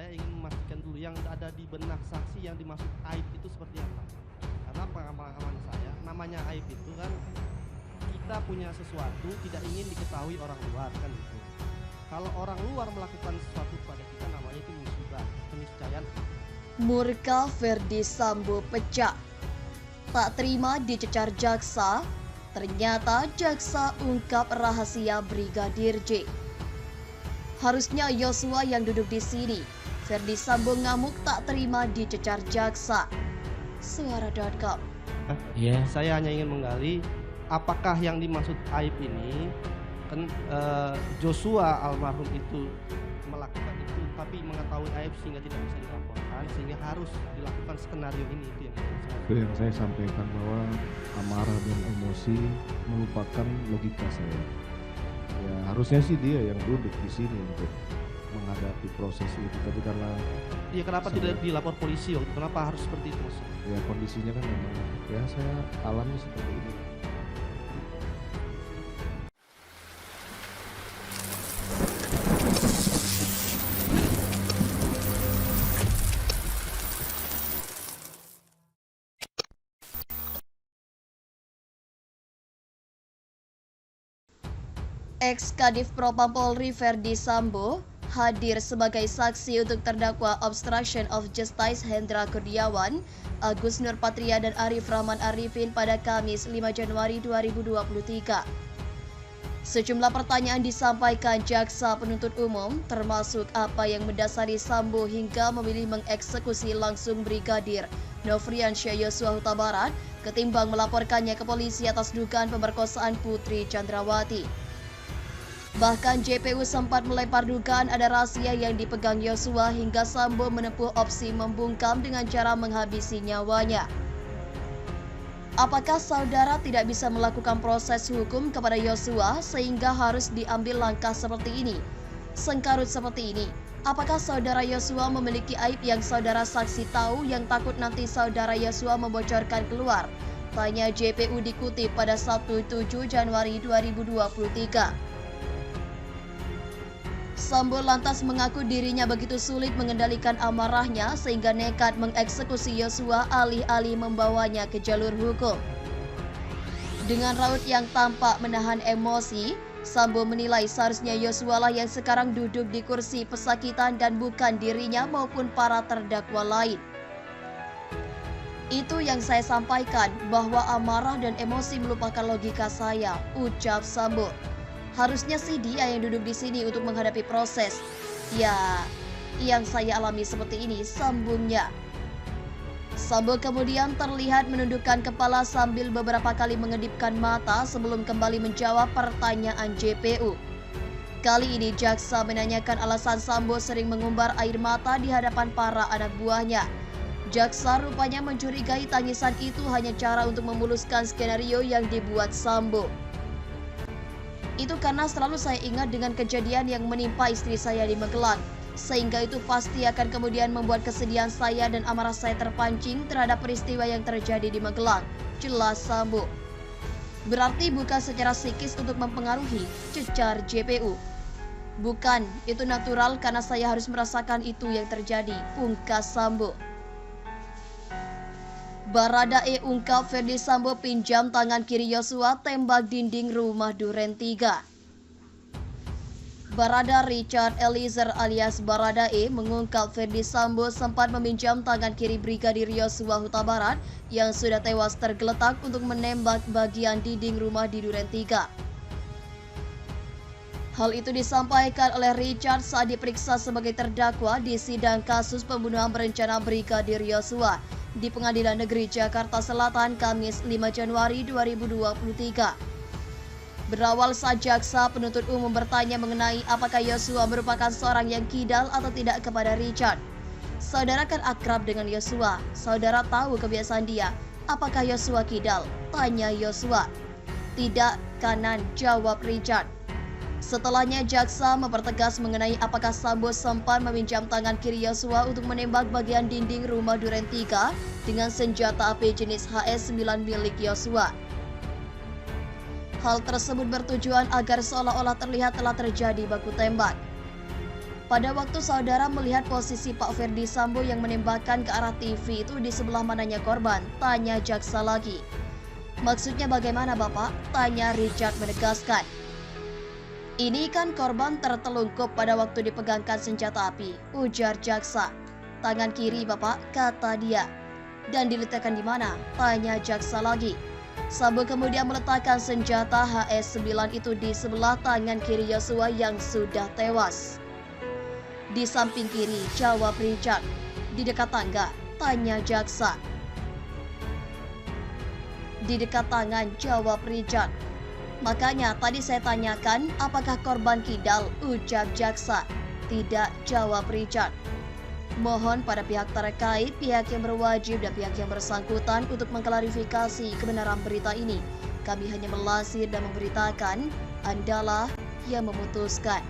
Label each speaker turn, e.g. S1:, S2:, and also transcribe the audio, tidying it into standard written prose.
S1: saya ingin memastikan dulu yang ada di benak saksi yang dimaksud aib itu seperti apa. Karena pengalaman saya, namanya aib itu kan kita punya sesuatu tidak ingin diketahui orang luar kan gitu. Kalau orang luar melakukan sesuatu pada kita namanya itu musibah, keniscayaan.
S2: Murka Ferdi Sambo pecah. Tak terima dicecar jaksa, ternyata jaksa ungkap rahasia Brigadir J. Harusnya Yosua yang duduk di sini. Ferdi Sambo ngamuk tak terima dicecar jaksa. Suara.com.
S1: Saya hanya ingin menggali apakah yang dimaksud aib ini kan Joshua almarhum itu melakukan itu tapi mengetahui aib sehingga tidak bisa dilaporkan sehingga harus dilakukan skenario ini. Itu yang
S3: saya sampaikan bahwa amarah dan emosi melupakan logika saya. Ya harusnya sih dia yang duduk di sini untuk menghadapi proses itu, tapi karena
S1: kenapa tidak dilapor polisi waktu? Kenapa harus seperti itu maksudnya?
S3: Ya kondisinya kan memang ya saya alami seperti ini.
S2: Ex-Kadif Propam Polri Ferdi Sambo hadir sebagai saksi untuk terdakwa obstruction of justice Hendra Kurniawan, Agus Nurpatria dan Arif Rahman Arifin pada Kamis 5 Januari 2023. Sejumlah pertanyaan disampaikan jaksa penuntut umum, termasuk apa yang mendasari Sambo hingga memilih mengeksekusi langsung Brigadir Nofriansyah Yosua Huta Barat ketimbang melaporkannya ke polisi atas dugaan pemerkosaan Putri Chandrawati. Bahkan JPU sempat melempar dugaan ada rahasia yang dipegang Yosua hingga Sambo menempuh opsi membungkam dengan cara menghabisi nyawanya. Apakah saudara tidak bisa melakukan proses hukum kepada Yosua sehingga harus diambil langkah seperti ini? Sengkarut seperti ini. Apakah saudara Yosua memiliki aib yang saudara saksi tahu yang takut nanti saudara Yosua membocorkan keluar? Tanya JPU dikutip pada Sabtu 7 Januari 2023. Sambo lantas mengaku dirinya begitu sulit mengendalikan amarahnya sehingga nekat mengeksekusi Yosua alih-alih membawanya ke jalur hukum. Dengan raut yang tampak menahan emosi, Sambo menilai seharusnya Yosua lah yang sekarang duduk di kursi pesakitan dan bukan dirinya maupun para terdakwa lain. Itu yang saya sampaikan, bahwa amarah dan emosi melupakan logika saya, ucap Sambo. Harusnya sih dia yang duduk di sini untuk menghadapi proses. Ya, yang saya alami seperti ini, sambungnya. Sambo kemudian terlihat menundukkan kepala sambil beberapa kali mengedipkan mata sebelum kembali menjawab pertanyaan JPU. Kali ini jaksa menanyakan alasan Sambo sering mengumbar air mata di hadapan para anak buahnya. Jaksa rupanya mencurigai tangisan itu hanya cara untuk memuluskan skenario yang dibuat Sambo. Itu karena selalu saya ingat dengan kejadian yang menimpa istri saya di Magelang, sehingga itu pasti akan kemudian membuat kesedihan saya dan amarah saya terpancing terhadap peristiwa yang terjadi di Magelang, jelas Sambo. Berarti bukan secara psikis untuk mempengaruhi, cecar JPU. Bukan, itu natural karena saya harus merasakan itu yang terjadi, pungkas Sambo. Baradae ungkap Ferdi Sambo pinjam tangan kiri Yosua tembak dinding rumah Duren 3. Barada Richard Eliezer alias Baradae mengungkap Ferdi Sambo sempat meminjam tangan kiri Brigadir Yosua Huta Barat yang sudah tewas tergeletak untuk menembak bagian dinding rumah di Duren 3. Hal itu disampaikan oleh Richard saat diperiksa sebagai terdakwa di sidang kasus pembunuhan berencana Brigadir Yosua di Pengadilan Negeri Jakarta Selatan Kamis 5 Januari 2023. Berawal saat jaksa penuntut umum bertanya mengenai apakah Yosua merupakan seorang yang kidal atau tidak kepada Richard. Saudara kan akrab dengan Yosua, saudara tahu kebiasaan dia. Apakah Yosua kidal? Tanya Yosua. Tidak, kanan, jawab Richard. Setelahnya jaksa mempertegas mengenai apakah Sambo sempat meminjam tangan kiri Yosua untuk menembak bagian dinding rumah Duren 3 dengan senjata api jenis HS-9 milik Yosua. Hal tersebut bertujuan agar seolah-olah terlihat telah terjadi baku tembak. Pada waktu saudara melihat posisi Pak Ferdi Sambo yang menembakkan ke arah TV itu di sebelah mananya korban? Tanya jaksa lagi. Maksudnya bagaimana Bapak? Tanya Richard menegaskan. Ini kan korban tertelungkup pada waktu dipegangkan senjata api, ujar jaksa. Tangan kiri Bapak, kata dia. Dan diletakkan di mana? Tanya jaksa lagi. Sambo kemudian meletakkan senjata HS9 itu di sebelah tangan kiri Yosua yang sudah tewas. Di samping kiri, jawab Richard. Di dekat tangga, tanya jaksa. Di dekat tangan, jawab Richard. Makanya tadi saya tanyakan apakah korban kidal, ujar jaksa. Tidak, jawab Richard. Mohon pada pihak terkait, pihak yang berwajib dan pihak yang bersangkutan untuk mengklarifikasi kebenaran berita ini. Kami hanya melansir dan memberitakan, Andalah yang memutuskan.